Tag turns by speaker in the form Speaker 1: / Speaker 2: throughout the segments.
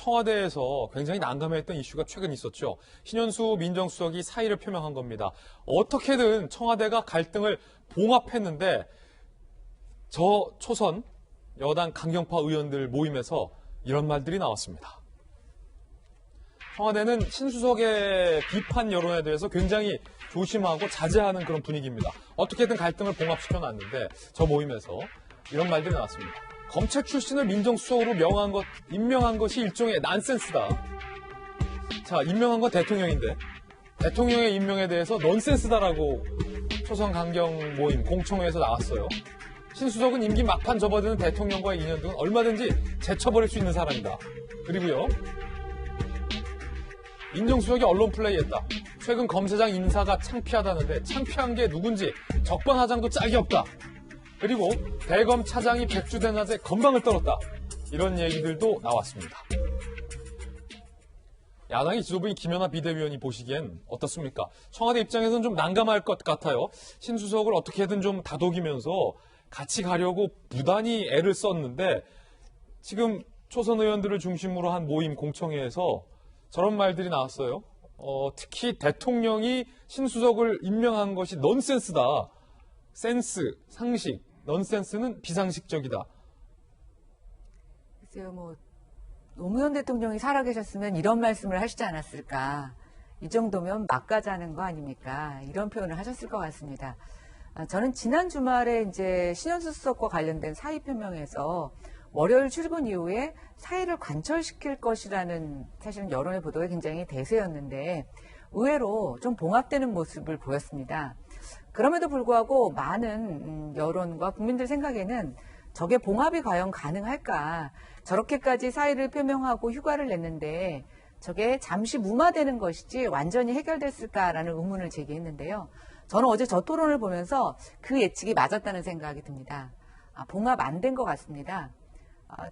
Speaker 1: 청와대에서 굉장히 난감했던 이슈가 최근 있었죠. 신현수 민정수석이 사의를 표명한 겁니다. 어떻게든 청와대가 갈등을 봉합했는데 저 초선 여당 강경파 의원들 모임에서 이런 말들이 나왔습니다. 청와대는 신수석의 비판 여론에 대해서 굉장히 조심하고 자제하는 그런 분위기입니다. 어떻게든 갈등을 봉합시켜놨는데 저 모임에서 이런 말들이 나왔습니다. 검찰 출신을 민정수석으로 임명한 것이 일종의 난센스다. 자, 임명한 건 대통령인데 대통령의 임명에 대해서 넌센스다라고 초선 강경 모임 공청회에서 나왔어요. 신수석은 임기 막판 접어드는 대통령과의 인연 등은 얼마든지 제쳐버릴 수 있는 사람이다. 그리고요. 민정수석이 언론 플레이했다. 최근 검사장 인사가 창피하다는데 창피한 게 누군지 적반하장도 짝이 없다. 그리고 대검 차장이 백주된 낮에 건방을 떨었다. 이런 얘기들도 나왔습니다. 야당의 지도부인 김연아 비대위원이 보시기엔 어떻습니까? 청와대 입장에서는 좀 난감할 것 같아요. 신수석을 어떻게든 좀 다독이면서 같이 가려고 부단히 애를 썼는데 지금 초선 의원들을 중심으로 한 모임 공청회에서 저런 말들이 나왔어요. 특히 대통령이 신수석을 임명한 것이 넌센스다. 센스, 상식, 넌센스는 비상식적이다.
Speaker 2: 글쎄요, 노무현 대통령이 살아계셨으면 이런 말씀을 하시지 않았을까. 이 정도면 막가자는 거 아닙니까? 이런 표현을 하셨을 것 같습니다. 저는 지난 주말에 이제 신현수 수석과 관련된 사의 표명에서 월요일 출근 이후에 사의를 관철시킬 것이라는 사실은 여론의 보도가 굉장히 대세였는데 의외로 좀 봉합되는 모습을 보였습니다. 그럼에도 불구하고 많은 여론과 국민들 생각에는 저게 봉합이 과연 가능할까? 저렇게까지 사의를 표명하고 휴가를 냈는데 저게 잠시 무마되는 것이지 완전히 해결됐을까라는 의문을 제기했는데요. 저는 어제 저 토론을 보면서 그 예측이 맞았다는 생각이 듭니다. 봉합 안 된 것 같습니다.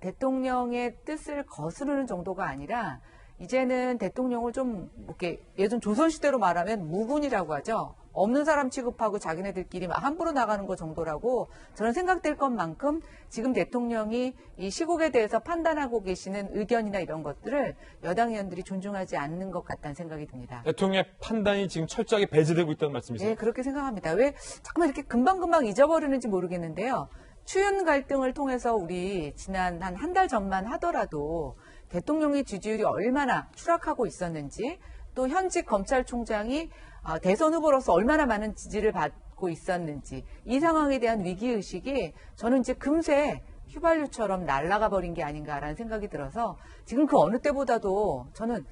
Speaker 2: 대통령의 뜻을 거스르는 정도가 아니라 이제는 대통령을 좀 이렇게 예전 조선시대로 말하면 무군이라고 하죠. 없는 사람 취급하고 자기네들끼리 막 함부로 나가는 것 정도라고 저는 생각될 것만큼 지금 대통령이 이 시국에 대해서 판단하고 계시는 의견이나 이런 것들을 여당 의원들이 존중하지 않는 것 같다는 생각이 듭니다.
Speaker 1: 대통령의 판단이 지금 철저하게 배제되고 있다는 말씀이세요?
Speaker 2: 네, 그렇게 생각합니다. 왜 잠깐만 이렇게 금방금방 잊어버리는지 모르겠는데요. 추윤 갈등을 통해서 우리 지난 한 달 전만 하더라도 대통령의 지지율이 얼마나 추락하고 있었는지 또 현직 검찰총장이 대선 후보로서 얼마나 많은 지지를 받고 있었는지 이 상황에 대한 위기의식이 저는 이제 금세 휘발유처럼 날아가 버린 게 아닌가라는 생각이 들어서 지금 그 어느 때보다도 저는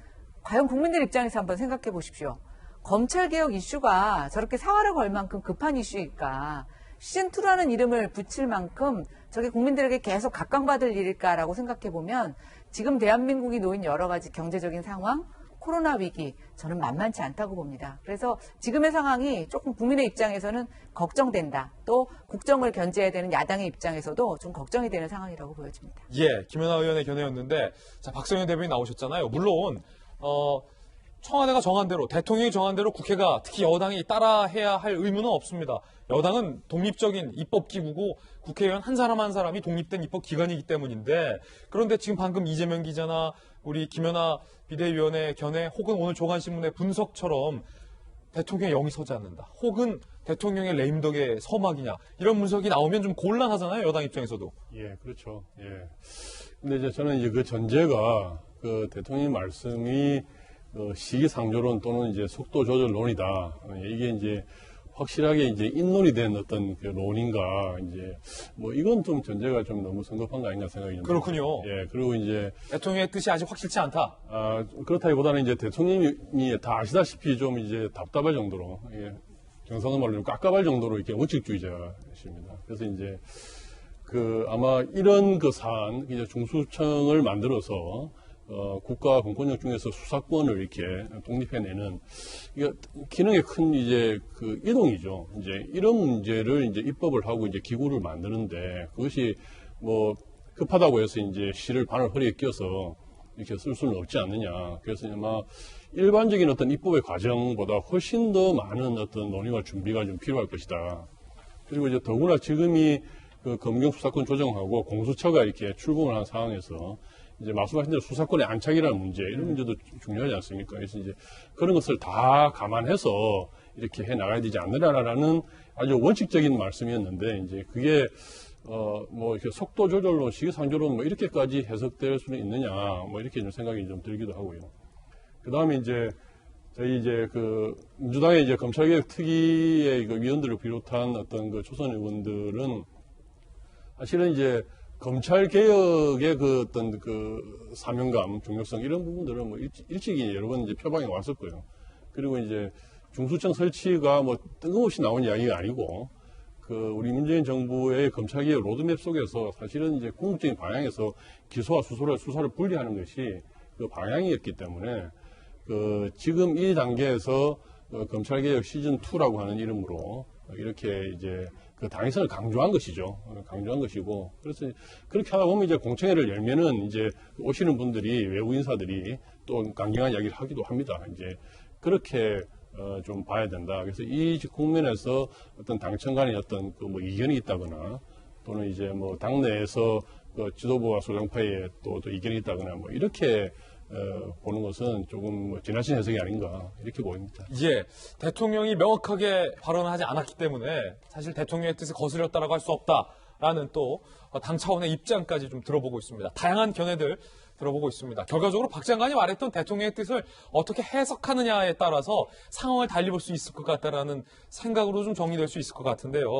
Speaker 2: 과연 국민들 입장에서 한번 생각해 보십시오. 검찰개혁 이슈가 저렇게 사활을 걸 만큼 급한 이슈일까? 시즌2라는 이름을 붙일 만큼 저게 국민들에게 계속 각광받을 일일까라고 생각해 보면 지금 대한민국이 놓인 여러 가지 경제적인 상황, 코로나 위기 저는 만만치 않다고 봅니다. 그래서 지금의 상황이 조금 국민의 입장에서는 걱정된다. 또 국정을 견제해야 되는 야당의 입장에서도 좀 걱정이 되는 상황이라고 보여집니다.
Speaker 1: 예, 김연아 의원의 견해였는데 자, 박성현 대변인 나오셨잖아요. 물론 청와대가 정한 대로 대통령이 정한 대로 국회가 특히 여당이 따라해야 할 의무는 없습니다. 여당은 독립적인 입법기구고 국회의원 한 사람 한 사람이 독립된 입법기관이기 때문인데 그런데 지금 방금 이재명 기자나 우리 김연아 비대위원의 견해 혹은 오늘 조간신문의 분석처럼 대통령의 영이 서지 않는다. 혹은 대통령의 레임덕의 서막이냐 이런 분석이 나오면 좀 곤란하잖아요. 여당 입장에서도.
Speaker 3: 예, 그렇죠. 예. 근데 이제 저는 이제 그 전제가 그 대통령 말씀이 시기상조론 또는 이제 속도 조절론이다. 이게 이제 확실하게 이제 인론이 된 어떤 그 론인가 이제 이건 좀 전제가 좀 너무 성급한 거 아닌가 생각이 듭니다.
Speaker 1: 그렇군요.
Speaker 3: 예, 그리고 이제
Speaker 1: 대통령의 뜻이 아직 확실치 않다.
Speaker 3: 그렇다기보다는 이제 대통령이 다 아시다시피 좀 이제 답답할 정도로 예, 경상도 말로 좀 깝깝할 정도로 이렇게 원칙주의자십니다. 그래서 이제 아마 이런 그 사안 이제 중수청을 만들어서 국가 공권력 중에서 수사권을 이렇게 독립해내는 이게 기능의 큰 이제 그 이동이죠. 이제 이런 문제를 이제 입법을 하고 이제 기구를 만드는데 그것이 급하다고 해서 이제 실을 바늘 허리에 끼워서 이렇게 쓸 수는 없지 않느냐. 그래서 아마 일반적인 어떤 입법의 과정보다 훨씬 더 많은 어떤 논의와 준비가 좀 필요할 것이다. 그리고 이제 더구나 지금이 그 검경 수사권 조정하고 공수처가 이렇게 출범을 한 상황에서 이제 말씀하신 대로 수사권의 안착이라는 문제, 이런 문제도 중요하지 않습니까? 그래서 이제 그런 것을 다 감안해서 이렇게 해 나가야 되지 않느냐라는 아주 원칙적인 말씀이었는데, 이제 그게, 뭐, 이렇게 속도 조절로, 시기상조로 뭐, 이렇게까지 해석될 수는 있느냐, 뭐, 이렇게 좀 생각이 좀 들기도 하고요. 그 다음에 이제, 저희 이제 민주당의 이제 검찰개혁 특위의 위원들을 비롯한 어떤 초선 의원들은 사실은 이제 검찰개혁의 어떤 사명감, 중요성 이런 부분들은 뭐 일찍이 여러 번 이제 표방해 왔었고요. 그리고 이제 중수청 설치가 뭐 뜬금없이 나온 이야기가 아니고 우리 문재인 정부의 검찰개혁 로드맵 속에서 사실은 이제 궁극적인 방향에서 기소와 수사를 분리하는 것이 그 방향이었기 때문에 지금 이 단계에서 검찰개혁 시즌2라고 하는 이름으로 이렇게 이제 당위성을 강조한 것이죠. 강조한 것이고. 그래서 그렇게 하다 보면 이제 공청회를 열면은 이제 오시는 분들이 외부 인사들이 또 강경한 이야기를 하기도 합니다. 이제 그렇게 좀 봐야 된다. 그래서 이 국면에서 어떤 당청 간의 어떤 뭐 이견이 있다거나 또는 이제 뭐 당내에서 지도부와 소정파에 또 이견이 있다거나 뭐 이렇게 보는 것은 조금 뭐 지나친 해석이 아닌가 이렇게 보입니다.
Speaker 1: 예, 대통령이 명확하게 발언을 하지 않았기 때문에 사실 대통령의 뜻을 거스렸다라고 할 수 없다라는 또 당 차원의 입장까지 좀 들어보고 있습니다. 다양한 견해들 들어보고 있습니다. 결과적으로 박 장관이 말했던 대통령의 뜻을 어떻게 해석하느냐에 따라서 상황을 달리 볼 수 있을 것 같다라는 생각으로 좀 정리될 수 있을 것 같은데요.